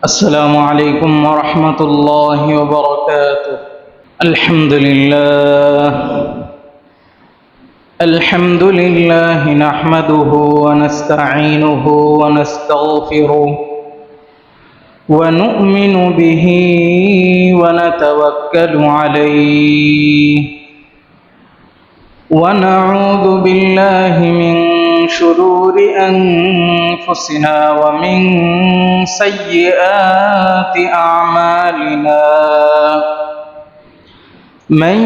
السلام عليكم ورحمة الله وبركاته. الحمد لله نحمده ونستعينه ونستغفره ونؤمن به ونتوكل عليه ونعوذ بالله من شرور أنفسنا ومن سيئات أعمالنا. من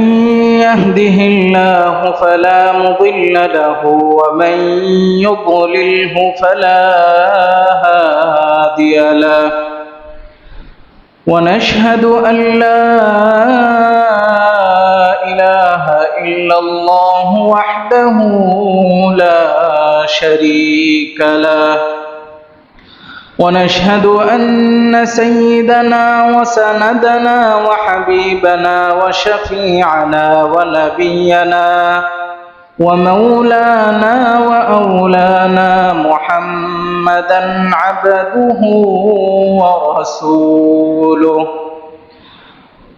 يهده الله فلا مضل له ومن يضلله فلا هادي له، ونشهد أن لا إله إلا الله وحده لا شريك له، ونشهد أن سيدنا وسندنا وحبيبنا وشفيعنا ونبينا ومولانا وأولانا محمدا عبده ورسوله،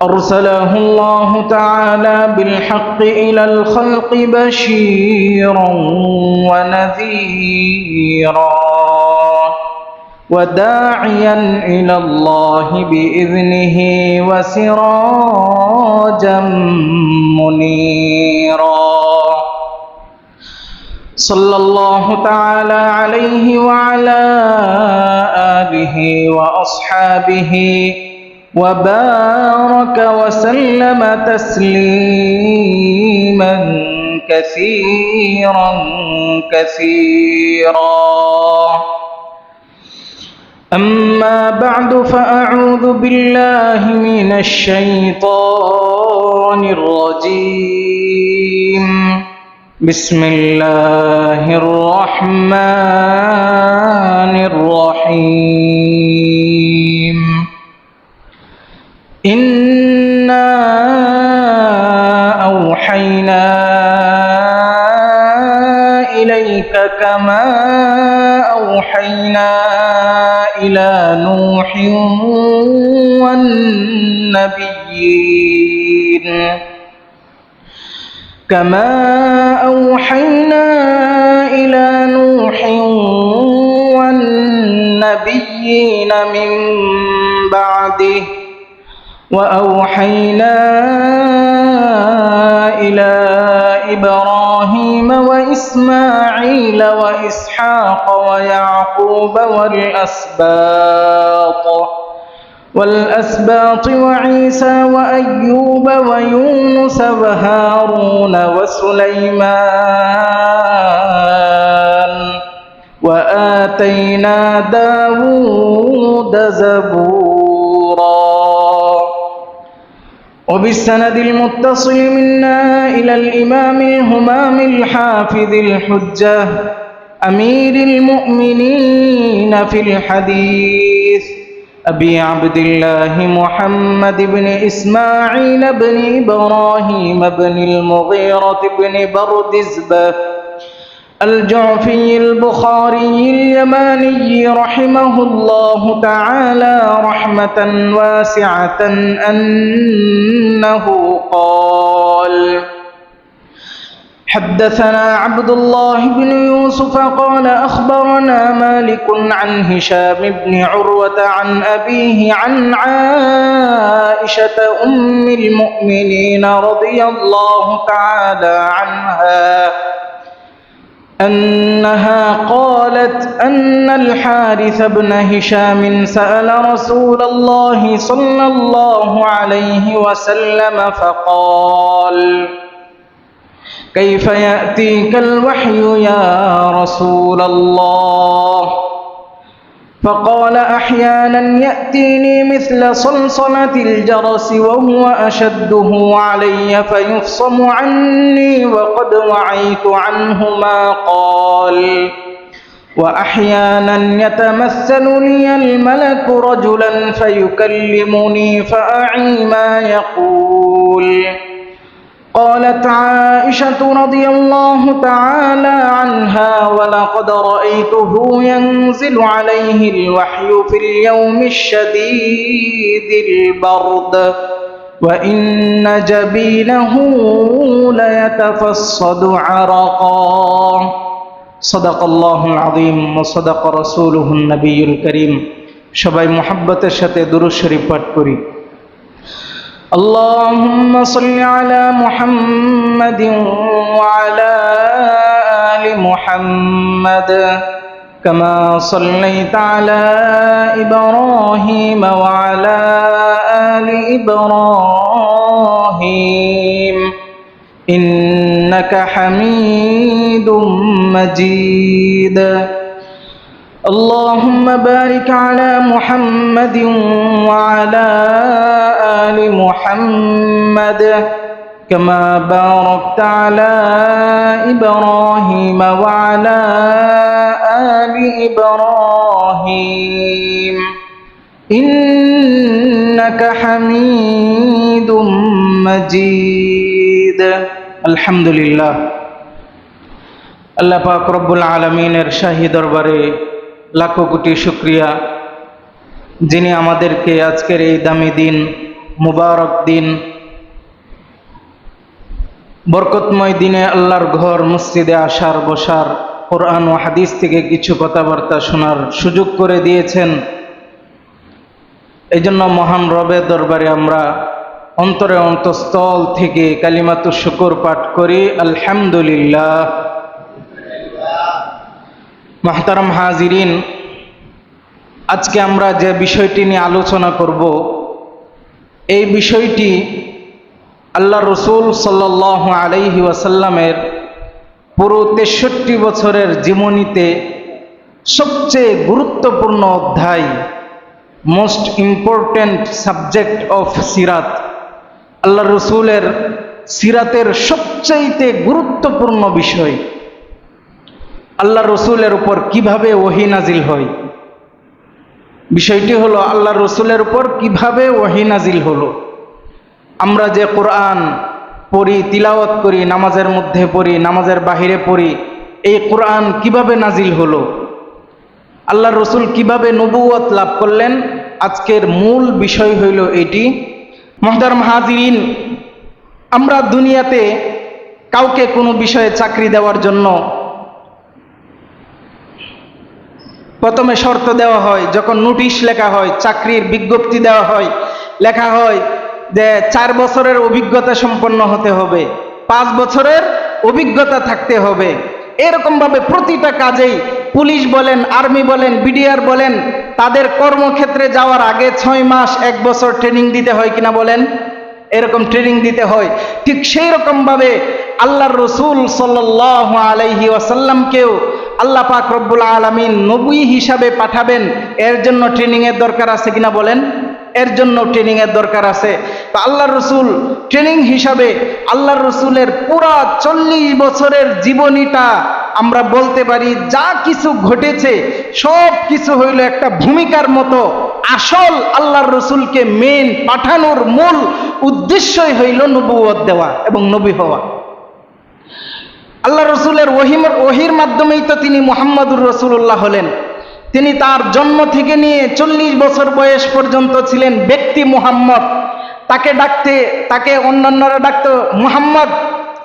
أرسله الله تعالى بالحق إلى الخلق بشيرا ونذيرا وداعيا إلى الله بإذنه وسراجا منيرا. صلى الله تعالى عليه وعلى آله وأصحابه وبارك وسلم تسليما كثيرا أما بعد، فأعوذ بالله من الشيطان الرجيم. بسم الله الرحمن الرحيم. إنا أوحينا إليك كما أوحينا إلى نوح والنبيين من بعده، وأوحينا إلى إبراهيم وإسماعيل وإسحاق ويعقوب والأسباط وعيسى وأيوب ويونس وهارون وسليمان، وآتينا داود زبورا. وبالسند المتصل منا إلى الإمام الهمام الحافظ الحجة أمير المؤمنين في الحديث أبي عبد الله محمد بن إسماعيل بن إبراهيم بن المغيرة بن بردزبة الجعفي البخاري اليماني رحمه الله تعالى رحمة واسعة أنه قال: حدثنا عبد الله بن يوسف قال أخبرنا مالك عن هشام بن عروة عن أبيه عن عائشة أم المؤمنين رضي الله تعالى عنها أنها قالت أن الحارث بن هشام سأل رسول الله صلى الله عليه وسلم فقال: كيف يأتيك الوحي يا رسول الله؟ فقال: أحيانا يأتيني مثل صلصلة الجرس وهو أشده علي فيفصم عني وقد وعيت عنه ما قال، وأحيانا يتمثل لي الملك رجلا فيكلمني فأعي ما يقول، قالت عائشة رضي الله تعالى عنها: ولقد رأيته ينزل عليه الوحي في اليوم الشديد البرد وإن جبينه ليتفصد عرقا صدق الله العظيم وصدق رسوله النبي الكريم সবাই মুহাব্বতের সাথে দুরূদ শরীফ পাঠ করি। اللهم صل على محمد وعلى آل محمد كما صليت على إبراهيم وعلى آل إبراهيم إنك حميد مجيد اللهم بارك على محمد وعلى آل محمد كما باركت على إبراهيم وعلى آل إبراهيم إنك حميد مجيد الحمد لله আল্লাহ পাক রব্বুল আলামিনের শাহী দরবারে লাখো কোটি শুকরিয়া, যিনি আমাদেরকে আজকের এই দামি দিন, মুবারক দিন, বরকতময় দিনে আল্লাহর ঘর মসজিদে আসার, বসার, কোরআন ও হাদিস থেকে কিছু কথাবার্তা শোনার সুযোগ করে দিয়েছেন। এই জন্য মহান রবের দরবারে আমরা অন্তরে অন্তঃস্থল থেকে কালিমাতুশ শুকর পাঠ করি, আলহামদুলিল্লাহ। মুহতারাম হাজিরিন, আজকে আমরা যে বিষয়টি নিয়ে আলোচনা করব, এই বিষয়টি আল্লাহ রসুল সাল্লাল্লাহু আলাইহি ওয়াসাল্লামের পুরো 63 বছরের জীবনীতে সবচেয়ে গুরুত্বপূর্ণ অধ্যায়, মোস্ট ইম্পর্ট্যান্ট সাবজেক্ট অফ সিরাত। আল্লাহ রসুলের সিরাতের সবচাইতে গুরুত্বপূর্ণ বিষয়, আল্লাহ রসুলের উপর কিভাবে ওহী নাজিল হয়। বিষয়টি হলো আল্লাহ রসুলের উপর কিভাবে ওহী নাজিল হলো। আমরা যে কোরআন পড়ি, তিলাওয়াত করি, নামাজের মধ্যে পড়ি, নামাজের বাহিরে পড়ি, এই কোরআন কিভাবে নাজিল হলো, আল্লাহ রসুল কিভাবে নবুয়ত লাভ করলেন, আজকের মূল বিষয় হইল এটি। মুহতারাম হাজিরিন, আমরা দুনিয়াতে কাউকে কোনো বিষয়ে চাকরি দেওয়ার জন্য প্রথমে শর্ত দেওয়া হয়, যখন নোটিশ লেখা হয়, চাকরির বিজ্ঞপ্তি দেওয়া হয়, লেখা হয় যে 4 বছরের অভিজ্ঞতা সম্পন্ন হতে হবে, 5 বছরের অভিজ্ঞতা থাকতে হবে। এরকমভাবে প্রতিটা কাজেই পুলিশ বলেন, আর্মি বলেন, বিডিআর বলেন, তাদের কর্মক্ষেত্রে যাওয়ার আগে 6 মাস 1 বছর ট্রেনিং দিতে হয় কিনা বলেন, এরকম ট্রেনিং দিতে হয়। ঠিক সেই রকমভাবে আল্লাহর রসুল সাল্লাল্লাহু আলাইহি ওয়াসাল্লামকেও আল্লাহ পাক রব্বুল আলামিন নবী হিসাবে পাঠাবেন, এর জন্য ট্রেনিং এর দরকার আছে কিনা বলেন, এর জন্য ট্রেনিং এর দরকার আছে। তো আল্লাহর রসুল ট্রেনিং হিসাবে আল্লাহর রসুলের পুরা 40 বছরের জীবনীটা আমরা বলতে পারি, যা কিছু ঘটেছে সব কিছু হইল একটা ভূমিকার মতো। আসল আল্লাহর রসুলকে মেন পাঠানোর মূল উদ্দেশ্যই হইল নবুয়ত দেওয়া এবং নবী হওয়া। আল্লাহ রসুলের ওহির মাধ্যমেই তো তিনি মুহাম্মদুর রাসূলুল্লাহ হলেন। তিনি তার জন্ম থেকে নিয়ে 40 বছর বয়স পর্যন্ত ছিলেন ব্যক্তি মুহাম্মদ। তাকে অন্যান্যরা ডাকতো মুহাম্মদ,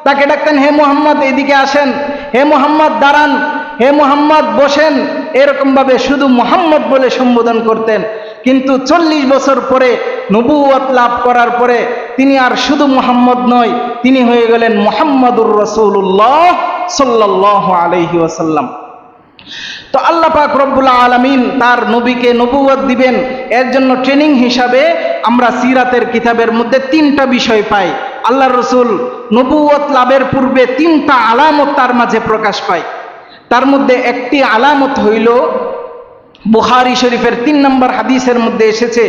তাকে ডাকতেন হে মুহাম্মদ এদিকে আসেন, হে মুহাম্মদ দাঁড়ান, হে মুহাম্মদ বসেন, এরকমভাবে শুধু মুহাম্মদ বলে সম্বোধন করতেন। কিন্তু 40 বছর পরে নবুয়ত লাভ করার পরে তিনি আর শুধু মুহাম্মদ নয়, তিনি হয়ে গেলেন মুহাম্মাদুর রাসূলুল্লাহ সাল্লাল্লাহু আলাইহি ওয়াসাল্লাম। তো আল্লাহ পাক রব্বুল আলামিন তার নবীকে নবুয়ত দিবেন, এর জন্য ট্রেনিং হিসাবে আমরা সিরাতের কিতাবের মধ্যে 3টা বিষয় পাই। আল্লাহর রসুল নবুয়ত লাভের পূর্বে 3টা আলামত তার মাঝে প্রকাশ পায়। তার মধ্যে একটি আলামত হইল বুখারী শরীফের 3 নম্বর হাদিসের মধ্যে এসেছে,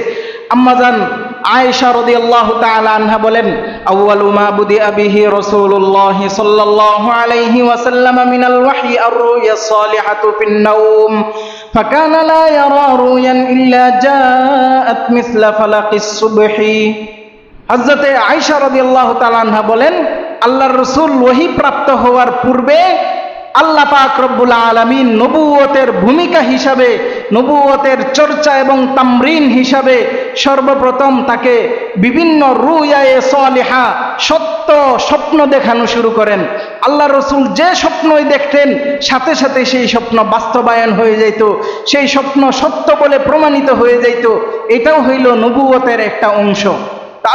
আম্মাজান আয়েশা রাদিয়াল্লাহু তাআলা আনহা বলেন, আউয়ালু মা বুদিআ বিহি রাসূলুল্লাহ সাল্লাল্লাহু আলাইহি ওয়াসাল্লাম মিনাল ওয়াহয়ি আর-রুয়া সালিহাতু ফিন নাওম ফাকানা লা ইয়ারা রুয়ান ইল্লা জাআত মিসলা ফালাকিস সুবহি। হযরতে আয়েশা রাদিয়াল্লাহু তাআলা আনহা বলেন, আল্লাহর রাসূল ওহী প্রাপ্ত হওয়ার পূর্বে আল্লাহ পাক রব্বুল আলামিন নবুয়তের ভূমিকা হিসাবে, নবুয়তের চর্চা এবং তামরিন হিসাবে সর্বপ্রথম তাকে বিভিন্ন রুয়ায়ে সালিহা, সত্য স্বপ্ন দেখানো শুরু করেন। আল্লাহ রসুল যে স্বপ্নই দেখতেন সাথে সাথে সেই স্বপ্ন বাস্তবায়ন হয়ে যাইত, সেই স্বপ্ন সত্য বলে প্রমাণিত হয়ে যাইত। এটাও হইল নবুয়তের একটা অংশ।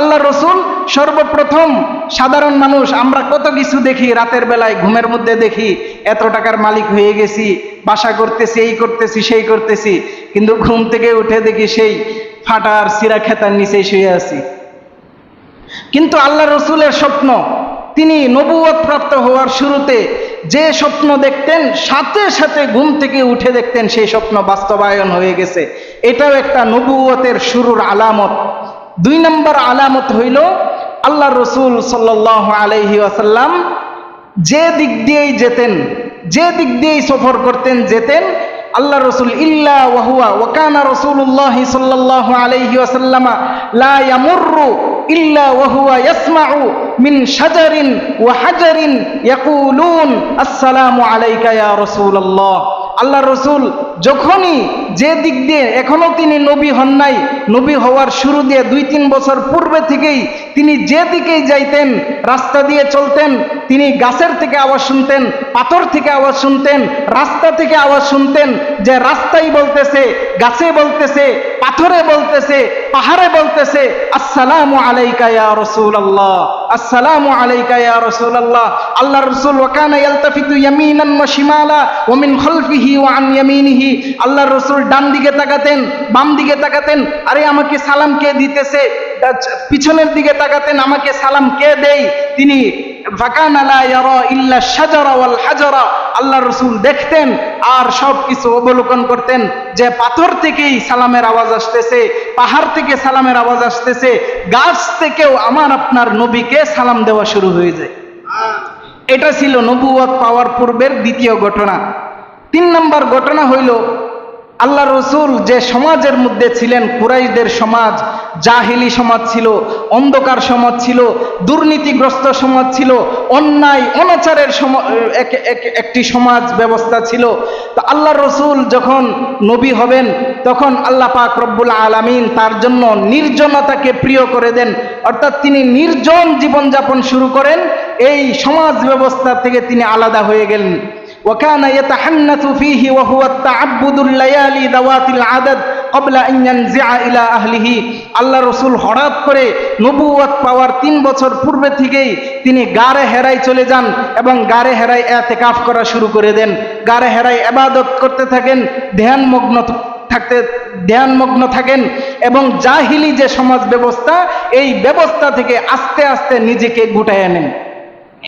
আল্লাহ রসুল সর্বপ্রথম, সাধারণ মানুষ আমরা কত কিছু দেখি, রাতের বেলায় ঘুমের মধ্যে দেখি এত টাকার মালিক হয়ে গেছি, বাসা করতেছি, এই করতেছি, সেই করতেছি, কিন্তু ঘুম থেকে উঠে দেখি সেই ফাটার সিরা খেতার নিচেই শুয়ে আছি। কিন্তু আল্লাহ রসুলের স্বপ্ন, তিনি নবুয়ত প্রাপ্ত হওয়ার শুরুতে যে স্বপ্ন দেখতেন সাথে সাথে ঘুম থেকে উঠে দেখতেন সেই স্বপ্ন বাস্তবায়ন হয়ে গেছে। এটাও একটা নবুয়তের শুরুর আলামত। 2 নম্বর আলামত হইল আল্লাহ রসুল সাল্লাল্লাহু আলাইহি ওয়াসাল্লাম যে দিক দিয়েই যেতেন, যে দিক দিয়েই সফর করতেন যেতেন, আল্লাহ রসুল ইল্লা ওয়াহুয়া ওয়াকানা রাসূলুল্লাহ সাল্লাল্লাহু আলাইহি ওয়াসাল্লাম লা ইয়ামুররু ইল্লা ওয়াহুয়া ইয়াসমাউ মিন শাজারিন ওয়া হাজারিন ইয়াকুলুন আসসালামু আলাইকা ইয়া রাসূলুল্লাহ। আল্লাহ রসুল যখনই যে দিক দিয়ে, এখনো তিনি নবী হন নাই, নবী হওয়ার শুরু দিয়ে 2-3 বছর পূর্বে থেকেই তিনি যে দিকেই যাইতেন, রাস্তা দিয়ে চলতেন, তিনি গাছের থেকে আওয়াজ শুনতেন, পাথর থেকে আওয়াজ শুনতেন, রাস্তা থেকে আওয়াজ শুনতেন, যে রাস্তাই বলতেছে, গাছে বলতেছে, পাথরে বলতেছে, পাহাড়ে বলতেছে আসসালামু আলাইকা ইয়া রাসূলুল্লাহ, আসসালামু আলাইকা ইয়া রাসূলুল্লাহ। আল্লাহ রাসূল ওয়াকানা ইয়ালতাফিতু ইয়ামিনান ওয়া শিমালা ওয়া মিন খালফিহি ওয়া আন ইয়ামিনিহি। আল্লাহ রাসূল ডান দিকে তাকাতেন, বাম দিকে তাকাতেন, আরে আমাকে সালাম কে দিতেছে, পিছনের দিকে তাকাতেন, আমাকে সালাম কে দেয়। তিনি ফাকানা লা ইয়ারা ইল্লা শাজারা ওয়াল হাজারা। আল্লাহ রাসূল দেখতেন আর সব কিছু অবলোকন করতেন যে পাথর থেকেই সালামের আওয়াজ আসতেছে, পাহাড় থেকে সালামের আওয়াজ আসতেছে, গাছ থেকেও আমার আপনার নবীকে সালাম দেওয়া শুরু হয়ে যায়। এটা ছিল নবুয়ত পাওয়ার পূর্বের দ্বিতীয় ঘটনা। 3 নম্বর ঘটনা হইল আল্লাহ রসুল যে সমাজের মধ্যে ছিলেন, কুরাইশদের সমাজ, জাহিলি সমাজ ছিল, অন্ধকার সমাজ ছিল, দুর্নীতিগ্রস্ত সমাজ ছিল, অন্যায় অনাচারের একটি সমাজ ব্যবস্থা ছিল। তো আল্লাহ রসুল যখন নবী হবেন তখন আল্লাহ পাক রব্বুল আলামিন তার জন্য নির্জনতাকে প্রিয় করে দেন, অর্থাৎ তিনি নির্জন জীবনযাপন শুরু করেন। এই সমাজ ব্যবস্থা থেকে তিনি আলাদা হয়ে গেলেন। وكان يتحنث فيه وهو التعبد الليالي ذوات العدد قبل أن ينزع إلى أهله। আল্লাহ রসুল হঠাৎ করে নবুয়ত পাওয়ার 3 বছর পূর্বে থেকেই তিনি গারে হেরায় চলে যান এবং গারে হেরায় ইতিকাফ করা শুরু করে দেন। গারে হেরায় ইবাদত করতে থাকেন, ধ্যানমগ্ন থাকেন এবং জাহিলি যে সমাজ ব্যবস্থা, এই ব্যবস্থা থেকে আস্তে আস্তে নিজেকে গুটায় নেন।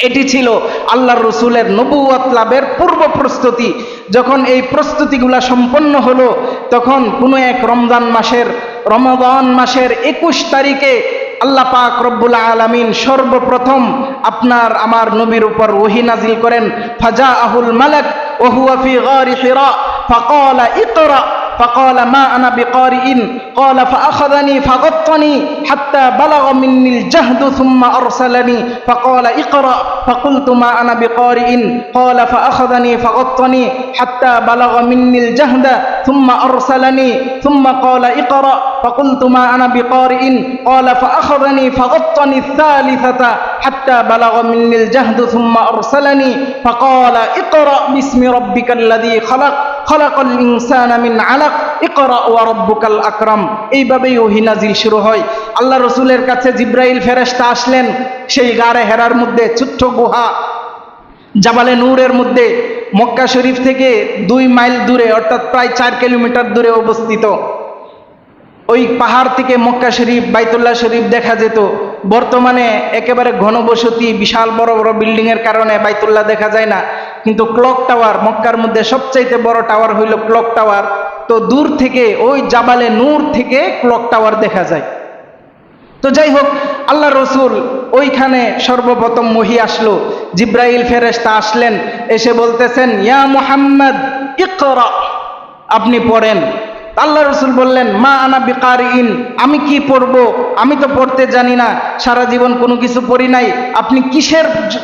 এটি ছিল আল্লাহর রসুলের নবুয়ত লাভের পূর্ব প্রস্তুতি। যখন এই প্রস্তুতিগুলা সম্পন্ন হলো তখন কোনো এক রমজান মাসের 21 তারিখে আল্লাহ পাক রব্বুল আলামিন সর্বপ্রথম আপনার আমার নবীর উপর ওহী নাজিল করেন। ফাজাআহুল মালাক ওয়া হুয়া ফি গারি হিরা ফাকালা ইকরা فقال ما أنا بقارئ قال فأخذني فغطني حتى بلغ مني الجهد ثم أرسلني فقال اقرأ فقلت ما أنا بقارئ قال فأخذني فغطني حتى بلغ مني الجهد ثم أرسلني ثم قال اقرأ فقلت ما أنا بقارئ قال فأخذني فغطني الثالثة حتى بلغ مني الجهد ثم أرسلني فقال اقرأ باسم ربك الذي خلق الإنسان من علق اقرأ وربك الأكرم। এইভাবেই ওহী নাজিল শুরু হয়। আল্লাহ রসুলের কাছে জিব্রাইল ফেরেশতা আসলেন সেই গারে হেরার মধ্যে, ছোট্ট গুহা জাবালে নূরের মধ্যে, মক্কা শরীফ থেকে 2 মাইল দূরে, অর্থাৎ প্রায় 4 কিলোমিটার দূরে অবস্থিত। ওই পাহাড় থেকে মক্কা শরীফ, বাইতুল্লাহ শরীফ দেখা যেত। বর্তমানে একেবারে ঘনবসতি, বিশাল বড় বড় বিল্ডিং এর কারণে বাইতুল্লাহ দেখা যায় না, কিন্তু ক্লক টাওয়ার, মক্কার মধ্যে সবচাইতে বড় টাওয়ার হইল ক্লক টাওয়ার। তো দূর থেকে ওই জাবালে নূর থেকে ক্লক টাওয়ার দেখা যায়। তো যাই হোক, আল্লাহ রসুল ওইখানে সর্বপ্রথম ওহী আসলো। জিব্রাইল ফেরেশতা আসলেন, এসে বলতেছেন ইয়া মুহাম্মদ ইকরা, আপনি পড়েন। আল্লাহ রসুল বললেন, মা আনা বিকারিইন, আমি কি পড়বো, আমি তো পড়তে জানি না, সারা জীবন কোনো কিছু পড়ি নাই, আপনি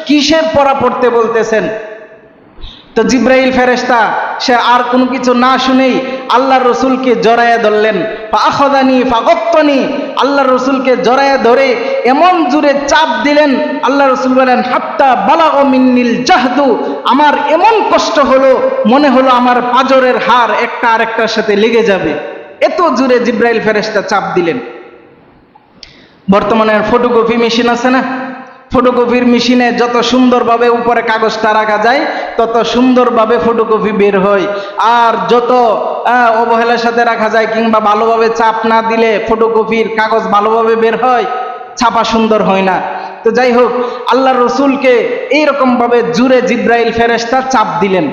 কিসের পড়া পড়তে বলতেছেন? তো জিব্রাইল ফেরেশতা সে আর কোনো কিছু না শুনেই আল্লাহ রসুলকে জড়ায়া ধরলেন। ফাআখাযানি ফাগাত্তানি, আল্লাহ রসুলকে জড়ায়া ধরে এমন জোরে চাপ দিলেন, আল্লাহ রসুল বলেন, হাত্তা বালাগা মিন্নিল জাহদু, আমার এমন কষ্ট হলো মনে হলো আমার পাঁজরের হাড় একটা আরেকটার সাথে লেগে যাবে, এত জোরে জিব্রাইল ফেরেশতা চাপ দিলেন। বর্তমানে ফটোকপি মেশিন আছে না, ফটোকপির মেশিনে যত সুন্দরভাবে উপরে কাগজটা রাখা যায় তত সুন্দরভাবে ফটোকপি বের হয়, আর যত অবহেলার সাথে রাখা যায় কিংবা ভালোভাবে চাপ না দিলে ফটোকপির কাগজ ভালোভাবে বের হয়, ছাপা সুন্দর হয় না। তো যাই হোক, আল্লাহ রসুলকে এইরকম ভাবে জুরে জিব্রাইল ফেরেশতা চাপ দিলেন।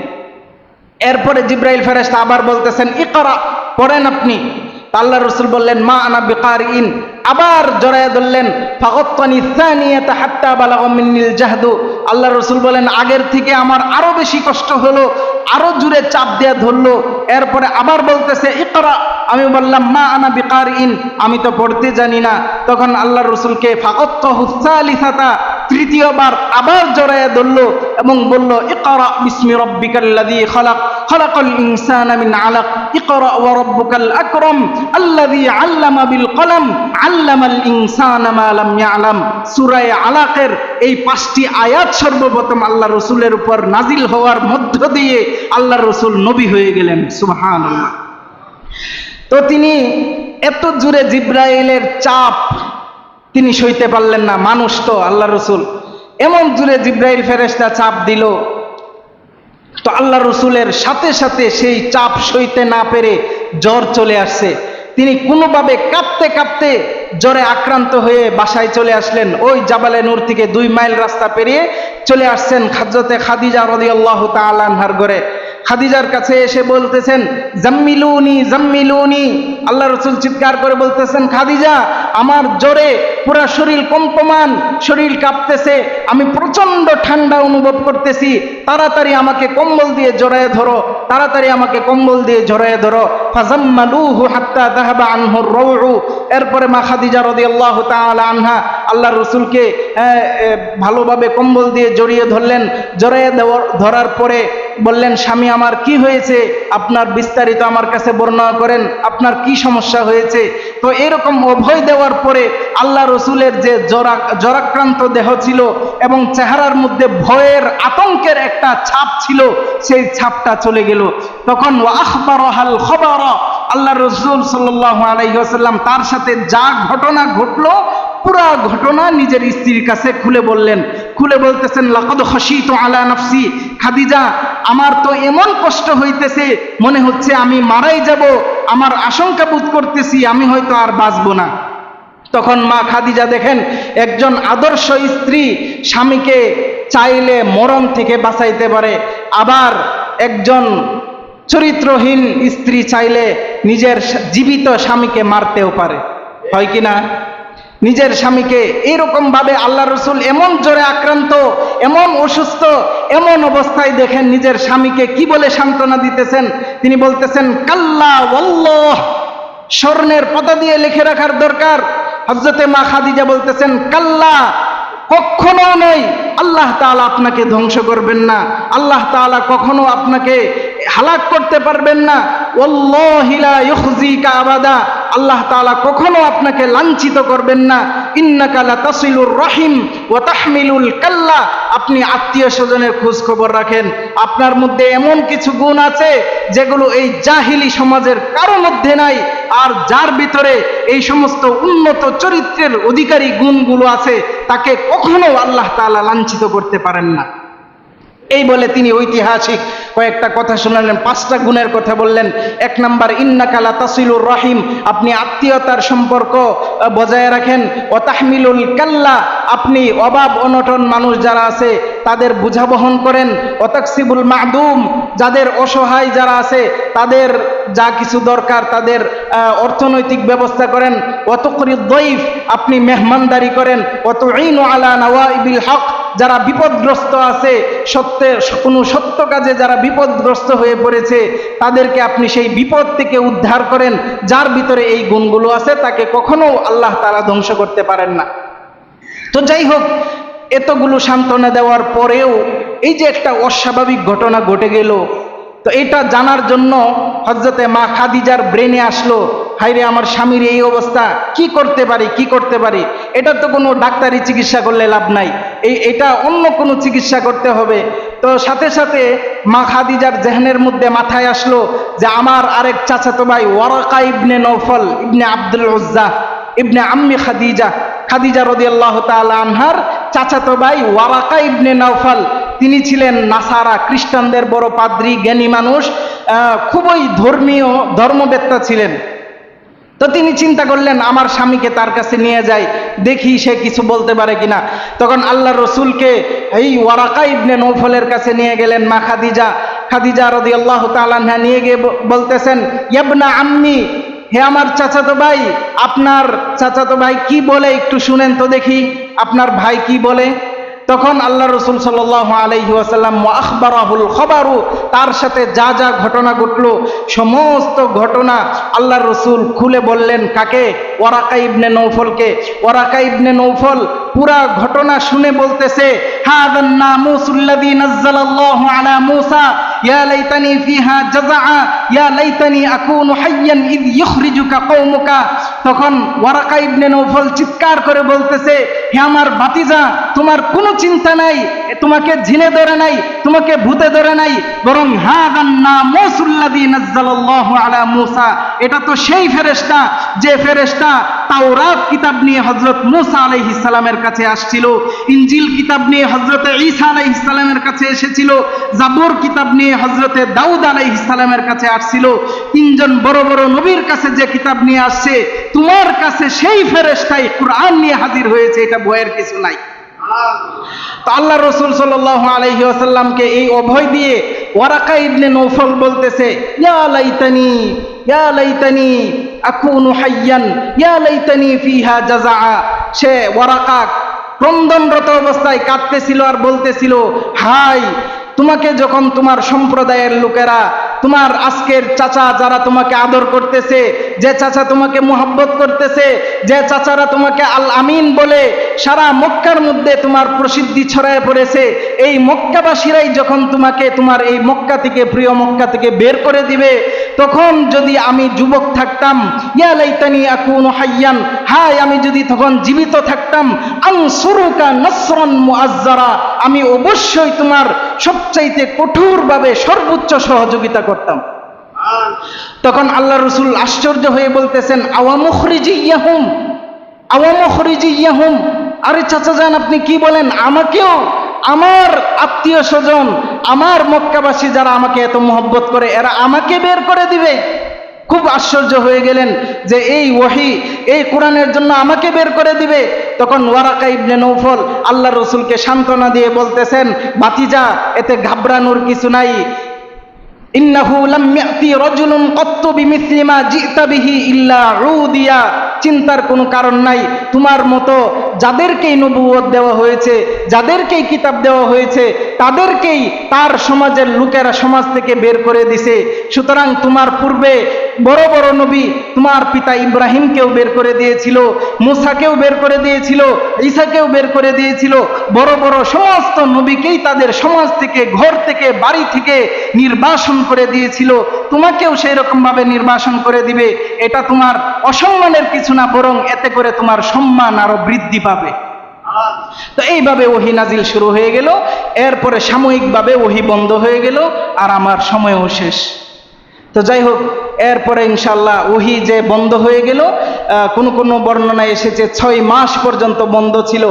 এরপরে জিব্রাইল ফেরেশতা আবার বলতেছেন, ইকরা, পড়েন আপনি। আল্লাহ রসুল বললেন, মা আনা বিকারিইন, আবার জড়ায় ধরলেন। ফাগাত্তানি সানিয়াতা হাত্তা বালাগা মিন্নিল জাহদু, আল্লাহ রসুল বলেন, আগের থেকে আমার আরো বেশি কষ্ট হলো, আরো জোরে চাপ দেয়া ধরলো। এরপরে আবার বলতেছে, ইকরা, আমি বললাম, মা আনা বিকারিইন, আমি তো পড়তে জানি না। তখন আল্লাহ রসুলকে ফাগাত্তাহু সালিসাতা, তৃতীয়বার আবার জড়ায় ধরলো এবং বলল, ইকরা বিসমি রাব্বিকাল্লাযী খালাক, খালাকাল ইনসানা মিন আলাক, ইকরা ওয়া রাব্বুকাল আকরাম আল্লাযী আল্লামা বিল কলম আল্লামাল ইনসানা মা লাম ইয়ালাম। সূরা আলাকের এই 5টি আয়াত সর্বপ্রথম আল্লাহ রসুলের উপর নাজিল হওয়ার মধ্য দিয়ে আল্লাহ রসুল নবী হয়ে গেলেন। সুবহানাল্লাহ। তো তিনি এত জোরে জিব্রাইলের চাপ তিনি সইতে পারলেন না, মানুষ তো আল্লাহ রসুল, এমন জোরে জিব্রাইল ফেরেশতা চাপ দিল। তো আল্লাহ রসুলের সাথে সাথে সেই চাপ সইতে না পেরে জ্বর চলে আসছে। তিনি কোনোভাবে কাঁপতে কাঁপতে জ্বরে আক্রান্ত হয়ে বাসায় চলে আসলেন। ওই জাবালে নূর থেকে 2 মাইল রাস্তা পেরিয়ে চলে আসছেন হযরতে খাদিজা রাদিয়াল্লাহু তাআলা আনহার ঘরে। খাদিজার কাছে এসে বলতেছেন, জাম্মিলুনি জাম্মিলুনি, আল্লাহ রসুল চিৎকার করে বলতেছেন, খাদিজা, আমার জ্বরে পুরা শরীর কম্পমান, শরীর কাঁপতেছে, আমি প্রচন্ড ঠান্ডা অনুভব করতেছি, তাড়াতাড়ি আমাকে কম্বল দিয়ে জড়ায় ধরো, তাড়াতাড়ি আমাকে কম্বল দিয়ে জড়ায় ধরো। ফাজাম্মালুহু হাত্তা যাহাবা আনহুর রাউউ। এরপরে মা খাদিজা রাদিয়াল্লাহু তাআলা আনহা আল্লাহ রসুলকে ভালোভাবে কম্বল দিয়ে জড়িয়ে ধরলেন। জড়িয়ে ধরার পরে বললেন, স্বামী আমার কি হয়েছে, আপনার বিস্তারিত আমার কাছে বর্ণনা করেন, আপনার কি সমস্যা হয়েছে। তো এরকম অভয় দেওয়ার পরে আল্লাহ রসুলের যে জ্বরাক্রান্ত দেহ ছিল এবং চেহারার মধ্যে ভয়ের আতঙ্কের একটা ছাপ ছিল, সেই ছাপটা চলে গেল। তখন আখবারহাল খবর, আল্লাহ রসুল সাল্লাল্লাহু আলাইহি ওয়াসাল্লাম তার সাথে যা ঘটনা ঘটলো পুরা ঘটনা নিজের স্ত্রীর কাছে খুলে বললেন। খুলে বলতেছেন, লাকাদ খাশিতু আলা নাফসি, খাদিজা, আমার তো এমন কষ্ট হইতেছে, মনে হচ্ছে আমি মারাই যাব, আমার আশঙ্কা বোধ করতেছি আমি হয়তো আর বাঁচবো না। তখন মা খাদিজা দেখেন, একজন আদর্শ স্ত্রী স্বামীকে চাইলে মরণ থেকে বাঁচাইতে পারে, আবার একজন চরিত্রহীন স্ত্রী চাইলে নিজের জীবিত স্বামীকে মারতেও পারে, হয় কি না? নিজের স্বামীকে এরকম ভাবে আল্লাহ রসুল এমন জ্বরে আক্রান্ত, এমন অসুস্থ, এমন অবস্থায় দেখেন নিজের স্বামীকে কি বলে সান্ত্বনা দিতেছেন। তিনি বলতেছেন, কাল্লা ওয়াল্লাহ, স্বর্ণের পাতা দিয়ে লিখে রাখার দরকার। হযরতে মা খাদিজা বলতেছেন, কাল্লা, কখনো নয়, আল্লাহ তাআলা আপনাকে ধ্বংস করবেন না, আল্লাহ তাআলা কখনো আপনাকে হালাক করতে পারবেন না। ওয়াল্লাহি লা ইউখজিকা আবাদা, আল্লাহ তাআলা কখনো আপনাকে লাঞ্ছিত করবেন না। ইন্নাকা লাতাসিলুর রহিম ওয়া তাহমিলুল কাল্লা, আপনি আত্মীয় স্বজনের খোঁজ খবর রাখেন। আপনার মধ্যে এমন কিছু গুণ আছে যেগুলো এই জাহিলি সমাজের কারো মধ্যে নাই, আর যার ভিতরে এই সমস্ত উন্নত চরিত্রের অধিকারী গুণগুলো আছে তাকে কখনো আল্লাহ তাআলা লাঞ্ছিত করতে পারেন না। এই বলে তিনি ঐতিহাসিক কয়েকটা কথা শোনালেন, 5টা গুণের কথা বললেন। 1 নাম্বার, ইন্নাকা লাতাসিলুর রহিম, আপনি আত্মীয়তার সম্পর্ক বজায় রাখেন। ওয়া তাহমিলুল কাল্লা, আপনি অভাব অনটন মানুষ যারা আছে তাদের বোঝা বহন করেন। ওয়া তাকসিবুল মাদুম, যাদের অসহায় যারা আছে তাদের যা কিছু দরকার তাদের অর্থনৈতিক ব্যবস্থা করেন। ওয়া তুকরিদ দাইফ, আপনি মেহমানদারি করেন। ওয়া তুঈনু আলা নওয়াইবিল হক, যারা বিপদগ্রস্ত আছে, কোনো সত্য কাজে যারা বিপদগ্রস্ত হয়ে পড়েছে, তাদেরকে আপনি সেই বিপদ থেকে উদ্ধার করেন। যার ভিতরে এই গুণগুলো আছে তাকে কখনো আল্লাহ তাআলা ধ্বংস করতে পারেন না। তো যাই হোক, এতগুলো সান্ত্বনা দেওয়ার পরেও এই যে একটা অস্বাভাবিক ঘটনা ঘটে গেল, তো এটা জানার জন্য হযরতে মা খাদিজার ব্রেনে আসলো, হায়রে আমার স্বামীর এই অবস্থা, কি করতে পারি। এটা তো কোনো ডাক্তারি চিকিৎসা করলে লাভ নাই, এটা অন্য কোনো চিকিৎসা করতে হবে। তো সাথে সাথে মা খাদিজার জেহনের মধ্যে মাথায় আসলো যে আমার আরেক চাচাতো ভাই ওয়ারাকা ইবনে নওফল ইবনে আব্দুল উজ্জা ইবনে আম্মি খাদিজা রাদিয়াল্লাহু তাআলা আনহার চাচাতো ভাই ওয়ারাকা ইবনে নওফল, তিনি ছিলেন নাসারা খ্রিস্টানদের বড় পাদ্রী, জ্ঞানী মানুষ, খুবই ধর্মবেত্তা ছিলেন। তো তিনি চিন্তা করলেন আমার স্বামীকে তার কাছে নিয়ে যাই, দেখি সে কিছু বলতে পারে কিনা। তখন আল্লাহর রসুলকে এই ওয়ারাকা ইবনে নওফলের কাছে নিয়ে গেলেন মা খাদিজা রাদিয়াল্লাহু তাআলা আনহা, নিয়ে গিয়ে বলতেছেন, ইবনা আম্মি, হে আমার চাচাতো ভাই, আপনার চাচাতো ভাই কি বলে একটু শুনেন তো দেখি, আপনার ভাই কি বলে। তখন আল্লাহ রসুল সাল্লাল্লাহু আলাইহি ওয়াসাল্লাম আখবারাহুল খবরু, তার সাথে যা যা ঘটনা ঘটলো সমস্ত ঘটনা আল্লাহ রসুল খুলে বললেন। কাকে? ওয়ারাকা ইবনে নওফলকে। ওয়ারাকা ইবনে নওফল পুরা ঘটনা শুনে বলতেছে, হাযান নামুসুল্লাযী নাযালাল্লাহু আলা মূসা ইয়া লাইতানি ফিহা জাযআ ইয়া লাইতানি আকুনু হাইয়ান ইয ইখরিজুকা কওমুকা। তখন ওয়ারাকা ইবনে নওফল চিৎকার করে বলতেছে, হে আমার ভাতিজা, তোমার কোনো চিন্তা নাই, তোমাকে ঝিনে ধরে নাই, তোমাকে ভূতে ধরে নাই, বরং হাযান নামুসুল্লাযী নাযালাল্লাহু আলা মূসা, এটা তো সেই ফেরেশতা যে ফেরেশতা তাওরাত কিতাব নিয়ে হযরত মূসা আলাইহিস সালামের কাছে আসছিল, ইনজিল কিতাব নিয়ে হযরত ঈসা আলাইহিস সালামের কাছে এসেছিল, জাবুর কিতাব নিয়ে হযরতে দাউদ আলাইহিস সালামের কাছে আসছিল। তিনজন বড় বড় নবীর কাছে যে কিতাব নিয়ে আসছে, তোমার কাছে সেই ফেরেশতাই কুরআন নিয়ে হাজির হয়েছে, এটা ভয়ের কিছু নাই। তো আল্লাহ রসুল সাল্লাল্লাহু আলাইহি ওয়াসাল্লামকে এই অভয় দিয়ে ওয়ারাকা ইবনে নওফল বলতেছে, ইয়া লাইতানি আকুনু হাইয়ান ইয়া লাইতানি ফিহা জাযআ। সে ওয়ারাকা ক্রন্দনরত অবস্থায় কাঁদতেছিল আর বলতেছিল, হাই, তোমাকে যখন তোমার সম্প্রদায়ের লোকেরা, তোমার আজকের চাচা যারা তোমাকে আদর করতেছে, যে চাচা তোমাকে মুহাব্বত করতেছে, যে চাচারা তোমাকে আল আমিন বলে সারা মক্কার মধ্যে তোমার প্রসিদ্ধি ছড়ায় পড়েছে, এই মক্কাবাসীরাই যখন তোমাকে তোমার এই মক্কা থেকে, প্রিয় মক্কা থেকে বের করে দিবে, তখন যদি আমি যুবক থাকতাম, ইয়া লাইতানি আকুনু হাইয়ান, হায় আমি যদি তখন জীবিত থাকতাম, আনসুরুকা নাসরান মুআজ্জারা, আমি অবশ্যই তোমার সবচাইতে কঠোরভাবে সর্বোচ্চ সহযোগিতা করতাম। তখন আল্লাহ রসুল আশ্চর্য হয়ে বলতেছেন, আওয়ামুখরিজিয়াহুম, আরে চাচা যান, আপনি কি বলেন? আমাকেও, আমার আত্মীয় স্বজন, আমার মক্কাবাসী যারা আমাকে এত মহব্বত করে, এরা আমাকে বের করে দিবে? খুব আশ্চর্য হয়ে গেলেন যে এই ওহী, এই কোরআনের জন্য আমাকে বের করে দিবে। তখন ওয়ারাকা ইবনে নওফল আল্লাহ রসুলকে সান্ত্বনা দিয়ে বলতেছেন, ভাতিজা, এতে ঘাবড়ানোর কিছু নাই। ইন্নাহু লাম ইয়াতি রাজুলুন ক্বাত্তু বিমিসলি মা জিতা বিহি ইল্লা উদিয়া। চিন্তার কোনো কারণ নাই, তোমার মতো যাদেরকেই নবুয়ত দেওয়া হয়েছে, যাদেরকেই কিতাব দেওয়া হয়েছে, তাদেরকেই তার সমাজের লোকেরা সমাজ থেকে বের করে দিছে। সুতরাং তোমার পূর্বে বড় বড় নবী, তোমার পিতা ইব্রাহিমকেও বের করে দিয়েছিল, মূসাকেও বের করে দিয়েছিল, ঈসাকেও বের করে দিয়েছিল, বড় বড় সমস্ত নবীকেই তাদের সমাজ থেকে, ঘর থেকে, বাড়ি থেকে নির্বাসন করে দিয়েছিল, তোমাকেও সেই রকম ভাবে নির্বাসন করে দিবে। এটা তোমার অসম্মানের কিছু না, বরং এতে করে তোমার সম্মান আরো বৃদ্ধি পাবে। তো এইভাবে ওহী নাজিল শুরু হয়ে গেল, এরপরে সাময়িকভাবে ওহী বন্ধ হয়ে গেল, আর আমার সময়ও শেষ। তো যাই হোক, এরপরে ইনশাআল্লাহ ওহী যে বন্ধ হয়ে গেল, কোন বর্ণনায় এসেছে 6 মাস পর্যন্ত বন্ধ ছিল।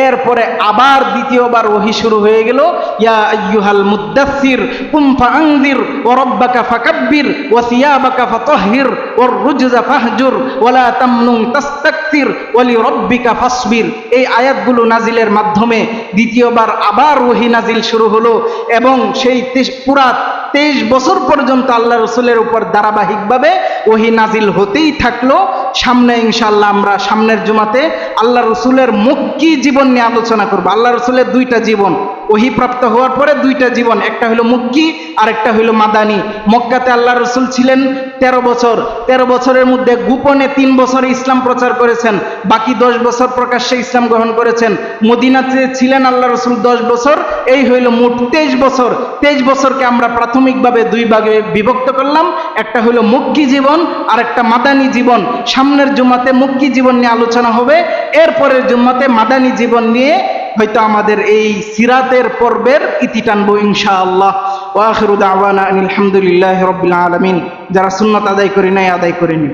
এরপরে আবার দ্বিতীয়বার ওহী শুরু হয়ে গেল, ইয়া আইয়ুহাল মুদ্দাসসির কুম ফাআনযির ওয়া রাব্বাকা ফাকাব্বির ওয়া সিয়াবাকা ফাতাহহির ওয়ার রুজজা ফাহজুর ওয়ালা তামনুন তাস্তাকসির ওয়া লিরাব্বিকা ফাসবির। এই আয়াতগুলো নাজিলের মাধ্যমে দ্বিতীয়বার আবার ওহী নাজিল শুরু হলো, এবং সেই পুরা 23 বছর পর্যন্ত আল্লাহ রসুলের উপর ধারাবাহিকভাবে ওহী নাজিল হতেই থাকলো। সামনে ইনশাআল্লাহ আমরা সামনের জুমাতে আল্লাহ রসুলের মক্কি জীবন নিয়ে আলোচনা করব। আল্লাহ রসুলের দুইটা জীবন, ওহী প্রাপ্ত হওয়ার পরে দুইটা জীবন, একটা হলো মক্কি আর একটা হলো মাদানী। মক্কাতে আল্লাহ রসুল ছিলেন 13 বছর, 13 বছরের মধ্যে গোপনে 3 বছর ইসলাম প্রচার করেছেন, বাকি 10 বছর প্রকাশ্যে ইসলাম গ্রহণ করেছেন। মদিনাতে ছিলেন আল্লাহ রসুল 10 বছর, এই হইল মোট 23 বছর। 23 বছরকে আমরা প্রাথমিকভাবে দুই ভাগে বিভক্ত করলাম, একটা হলো মক্কি জীবন আর একটা মাদানী জীবন। সামনের জুমাতে মক্কি জীবন নিয়ে আলোচনা হবে, এরপরের জুমাতে মাদানী জীবন নিয়ে হয়তো আমাদের এই সিরাতের পর্বের ইতি টানবো ইনশাআল্লাহ। ওয়া আখিরু দাওয়ানা আনিল হামদুলিল্লাহি রাব্বিল আলামিন। যারা সুন্নাত আদায় করি নাই আদায় করে নিন।